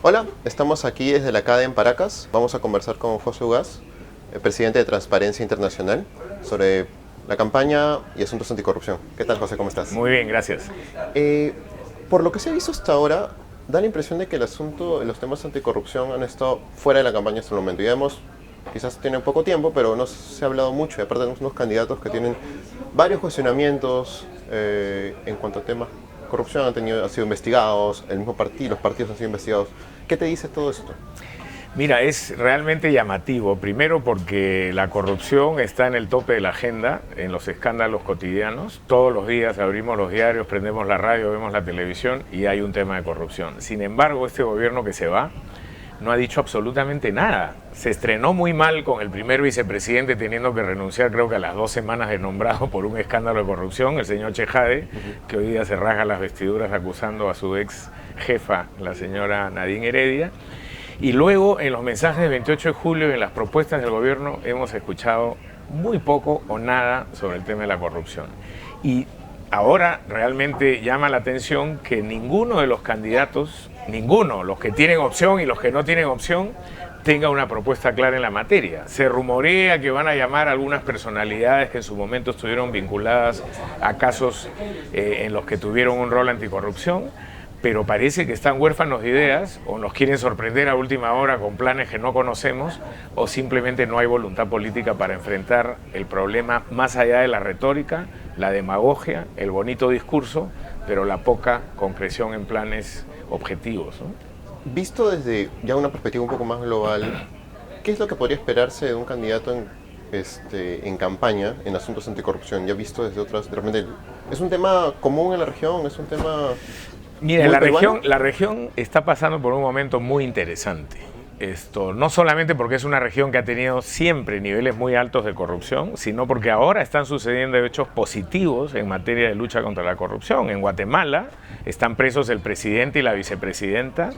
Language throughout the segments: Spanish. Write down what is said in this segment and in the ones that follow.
Hola, estamos aquí desde la CADE en Paracas. Vamos a conversar con José Ugaz, el presidente de Transparencia Internacional, sobre la campaña y asuntos anticorrupción. ¿Qué tal, José? ¿Cómo estás? Muy bien, gracias. Por lo que se ha visto hasta ahora, da la impresión de que el asunto, los temas anticorrupción han estado fuera de la campaña hasta el momento. Ya hemos, quizás tienen poco tiempo, pero no se ha hablado mucho. Y aparte tenemos unos candidatos que tienen varios cuestionamientos en cuanto a temas de corrupción, han sido investigados, el mismo partido, los partidos han sido investigados. ¿Qué te dice todo esto? Mira, es realmente llamativo, primero porque la corrupción está en el tope de la agenda, en los escándalos cotidianos. Todos los días abrimos los diarios, prendemos la radio, vemos la televisión y hay un tema de corrupción. Sin embargo, este gobierno que se va no ha dicho absolutamente nada. Se estrenó muy mal con el primer vicepresidente teniendo que renunciar, creo que a las 2 semanas de nombrado por un escándalo de corrupción, el señor Chejade, que hoy día se rasga las vestiduras acusando a su ex jefa, la señora Nadine Heredia. Y luego en los mensajes del 28 de julio y en las propuestas del gobierno hemos escuchado muy poco o nada sobre el tema de la corrupción. Y ahora realmente llama la atención que ninguno de los candidatos, los que tienen opción y los que no tienen opción, tenga una propuesta clara en la materia. Se rumorea que van a llamar a algunas personalidades que en su momento estuvieron vinculadas a casos en los que tuvieron un rol anticorrupción, pero parece que están huérfanos de ideas o nos quieren sorprender a última hora con planes que no conocemos o simplemente no hay voluntad política para enfrentar el problema más allá de la retórica, la demagogia, el bonito discurso, pero la poca concreción en planes objetivos, ¿no? Visto desde ya una perspectiva un poco más global, ¿qué es lo que podría esperarse de un candidato en campaña en asuntos anticorrupción? Ya visto desde otras, de repente, ¿es un tema común en la región? ¿Es un tema Mira, muy peruano? la región está pasando por un momento muy interesante. Esto, no solamente porque es una región que ha tenido siempre niveles muy altos de corrupción, sino porque ahora están sucediendo hechos positivos en materia de lucha contra la corrupción. En Guatemala están presos el presidente y la vicepresidenta,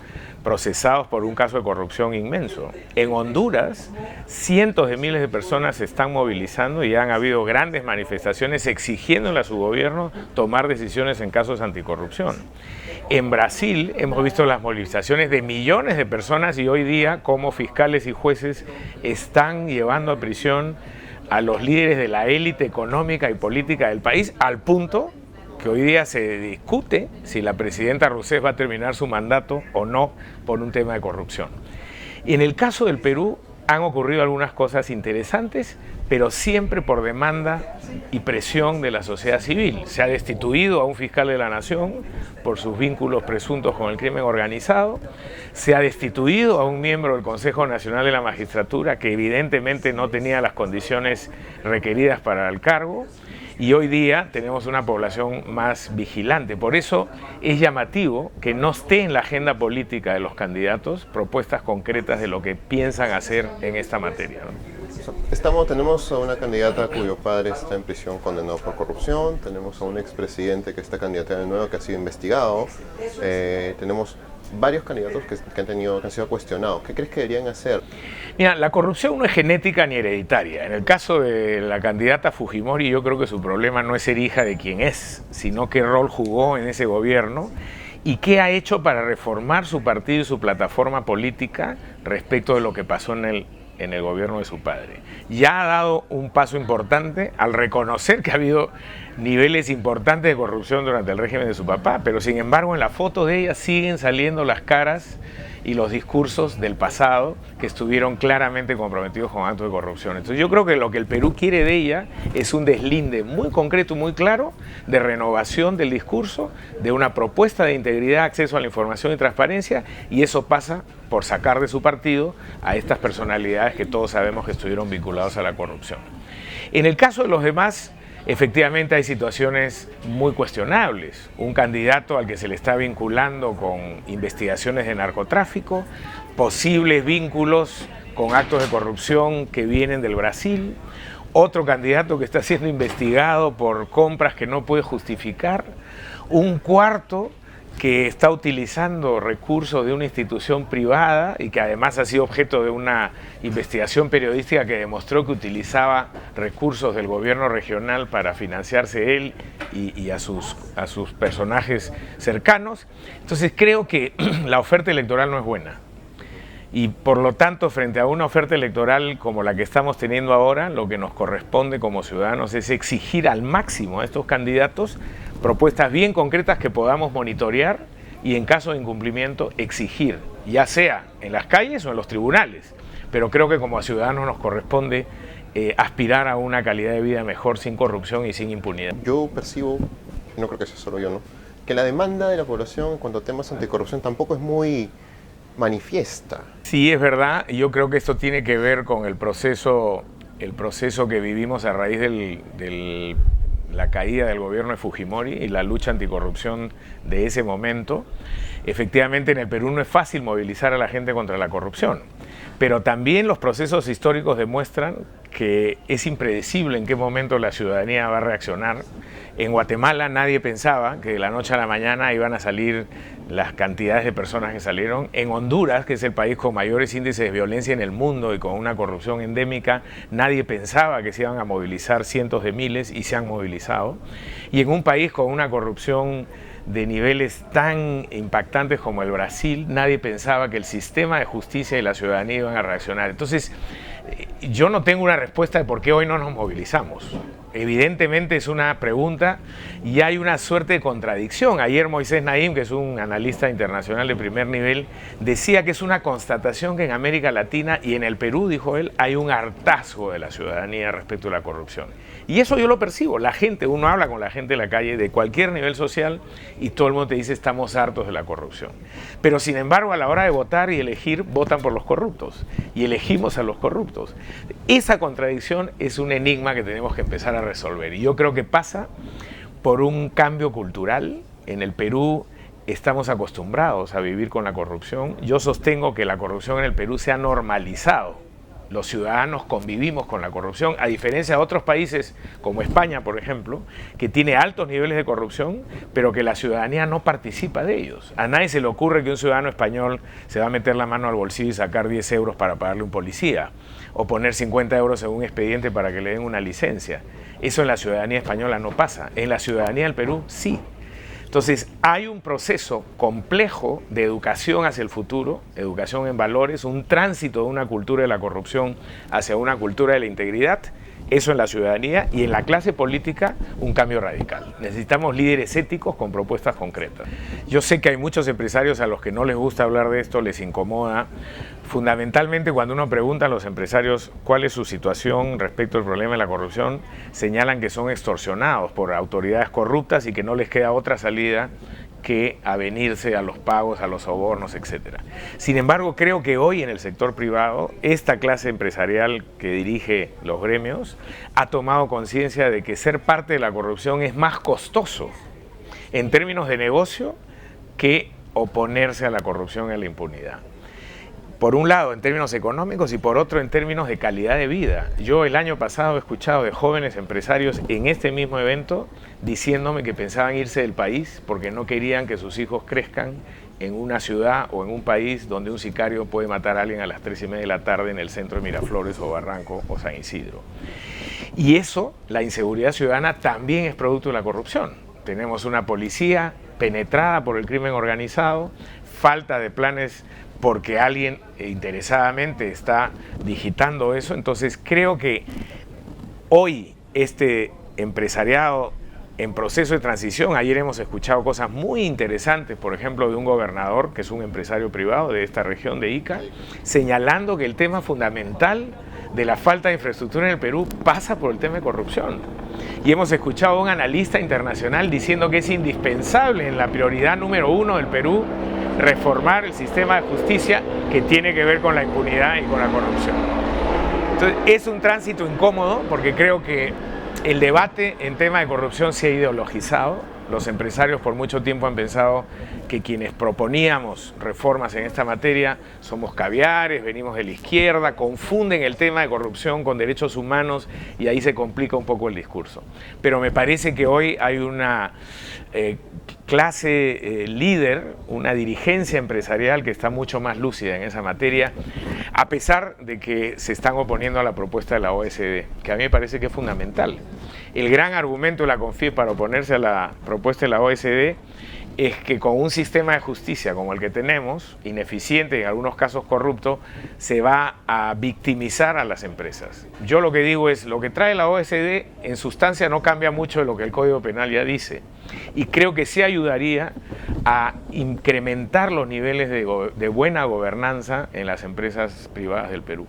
procesados por un caso de corrupción inmenso. En Honduras, cientos de miles de personas se están movilizando y han habido grandes manifestaciones exigiéndole a su gobierno tomar decisiones en casos anticorrupción. En Brasil hemos visto las movilizaciones de millones de personas y hoy día cómo fiscales y jueces están llevando a prisión a los líderes de la élite económica y política del país, al punto que hoy día se discute si la presidenta Rousseff va a terminar su mandato o no por un tema de corrupción. Y en el caso del Perú han ocurrido algunas cosas interesantes, pero siempre por demanda y presión de la sociedad civil. Se ha destituido a un fiscal de la Nación por sus vínculos presuntos con el crimen organizado, se ha destituido a un miembro del Consejo Nacional de la Magistratura que evidentemente no tenía las condiciones requeridas para el cargo, y hoy día tenemos una población más vigilante. Por eso es llamativo que no esté en la agenda política de los candidatos propuestas concretas de lo que piensan hacer en esta materia, ¿no? Tenemos a una candidata cuyo padre está en prisión condenado por corrupción, tenemos a un expresidente que está candidato de nuevo que ha sido investigado, tenemos varios candidatos que han sido cuestionados. ¿Qué crees que deberían hacer? Mira, la corrupción no es genética ni hereditaria. En el caso de la candidata Fujimori, yo creo que su problema no es ser hija de quien es, sino qué rol jugó en ese gobierno y qué ha hecho para reformar su partido y su plataforma política respecto de lo que pasó en el gobierno de su padre. Ya ha dado un paso importante al reconocer que ha habido niveles importantes de corrupción durante el régimen de su papá, pero sin embargo en la foto de ella siguen saliendo las caras y los discursos del pasado que estuvieron claramente comprometidos con actos de corrupción. Entonces yo creo que lo que el Perú quiere de ella es un deslinde muy concreto, muy claro, de renovación del discurso, de una propuesta de integridad, acceso a la información y transparencia, y eso pasa por sacar de su partido a estas personalidades que todos sabemos que estuvieron vinculados a la corrupción. En el caso de los demás, efectivamente hay situaciones muy cuestionables. Un candidato al que se le está vinculando con investigaciones de narcotráfico, posibles vínculos con actos de corrupción que vienen del Brasil, otro candidato que está siendo investigado por compras que no puede justificar, un cuarto que está utilizando recursos de una institución privada y que además ha sido objeto de una investigación periodística que demostró que utilizaba recursos del gobierno regional para financiarse él y a sus personajes cercanos. Entonces creo que la oferta electoral no es buena. Y por lo tanto, frente a una oferta electoral como la que estamos teniendo ahora, lo que nos corresponde como ciudadanos es exigir al máximo a estos candidatos propuestas bien concretas que podamos monitorear y en caso de incumplimiento exigir, ya sea en las calles o en los tribunales. Pero creo que como a ciudadanos nos corresponde aspirar a una calidad de vida mejor, sin corrupción y sin impunidad. Yo percibo, no creo que sea solo yo, ¿no?, que la demanda de la población en cuanto a temas anticorrupción tampoco es muy manifiesta. Sí, es verdad. Yo creo que esto tiene que ver con el proceso que vivimos a raíz de la caída del gobierno de Fujimori y la lucha anticorrupción de ese momento. Efectivamente, en el Perú no es fácil movilizar a la gente contra la corrupción, pero también los procesos históricos demuestran que es impredecible en qué momento la ciudadanía va a reaccionar. En Guatemala nadie pensaba que de la noche a la mañana iban a salir las cantidades de personas que salieron. En Honduras, que es el país con mayores índices de violencia en el mundo y con una corrupción endémica, nadie pensaba que se iban a movilizar cientos de miles y se han movilizado. Y en un país con una corrupción de niveles tan impactantes como el Brasil, nadie pensaba que el sistema de justicia y la ciudadanía iban a reaccionar. Entonces, yo no tengo una respuesta de por qué hoy no nos movilizamos. Evidentemente es una pregunta y hay una suerte de contradicción. Ayer Moisés Naim, que es un analista internacional de primer nivel, decía que es una constatación que en América Latina y en el Perú, dijo él, hay un hartazgo de la ciudadanía respecto a la corrupción. Y eso yo lo percibo. La gente, uno habla con la gente en la calle de cualquier nivel social y todo el mundo te dice estamos hartos de la corrupción. Pero sin embargo, a la hora de votar y elegir, votan por los corruptos y elegimos a los corruptos. Esa contradicción es un enigma que tenemos que empezar a resolver. Y yo creo que pasa por un cambio cultural. En el Perú estamos acostumbrados a vivir con la corrupción. Yo sostengo que la corrupción en el Perú se ha normalizado. Los ciudadanos convivimos con la corrupción, a diferencia de otros países como España, por ejemplo, que tiene altos niveles de corrupción, pero que la ciudadanía no participa de ellos. A nadie se le ocurre que un ciudadano español se va a meter la mano al bolsillo y sacar 10 euros para pagarle a un policía, o poner 50 euros en un expediente para que le den una licencia. Eso en la ciudadanía española no pasa. En la ciudadanía del Perú, sí. Entonces, hay un proceso complejo de educación hacia el futuro, educación en valores, un tránsito de una cultura de la corrupción hacia una cultura de la integridad, eso en la ciudadanía, y en la clase política un cambio radical. Necesitamos líderes éticos con propuestas concretas. Yo sé que hay muchos empresarios a los que no les gusta hablar de esto, les incomoda. Fundamentalmente, cuando uno pregunta a los empresarios cuál es su situación respecto al problema de la corrupción, señalan que son extorsionados por autoridades corruptas y que no les queda otra salida que avenirse a los pagos, a los sobornos, etc. Sin embargo, creo que hoy en el sector privado, esta clase empresarial que dirige los gremios ha tomado conciencia de que ser parte de la corrupción es más costoso en términos de negocio que oponerse a la corrupción y a la impunidad. Por un lado, en términos económicos, y por otro, en términos de calidad de vida. Yo el año pasado he escuchado de jóvenes empresarios en este mismo evento diciéndome que pensaban irse del país porque no querían que sus hijos crezcan en una ciudad o en un país donde un sicario puede matar a alguien a las 3:30 de la tarde en el centro de Miraflores o Barranco o San Isidro. Y eso, la inseguridad ciudadana, también es producto de la corrupción. Tenemos una policía penetrada por el crimen organizado, falta de planes porque alguien interesadamente está digitando eso. Entonces creo que hoy este empresariado en proceso de transición, ayer hemos escuchado cosas muy interesantes, por ejemplo, de un gobernador que es un empresario privado de esta región de Ica, señalando que el tema fundamental de la falta de infraestructura en el Perú pasa por el tema de corrupción. Y hemos escuchado a un analista internacional diciendo que es indispensable en la prioridad número 1 del Perú reformar el sistema de justicia que tiene que ver con la impunidad y con la corrupción. Entonces, es un tránsito incómodo porque creo que el debate en tema de corrupción se ha ideologizado. Los empresarios por mucho tiempo han pensado que quienes proponíamos reformas en esta materia somos caviares, venimos de la izquierda, confunden el tema de corrupción con derechos humanos y ahí se complica un poco el discurso. Pero me parece que hoy hay una clase líder, una dirigencia empresarial que está mucho más lúcida en esa materia, a pesar de que se están oponiendo a la propuesta de la OECD, que a mí me parece que es fundamental. El gran argumento de la CONFIEP para oponerse a la propuesta de la OECD es que con un sistema de justicia como el que tenemos, ineficiente y en algunos casos corrupto, se va a victimizar a las empresas. Yo lo que digo es, lo que trae la OECD en sustancia no cambia mucho de lo que el Código Penal ya dice, y creo que sí ayudaría a incrementar los niveles de buena gobernanza en las empresas privadas del Perú.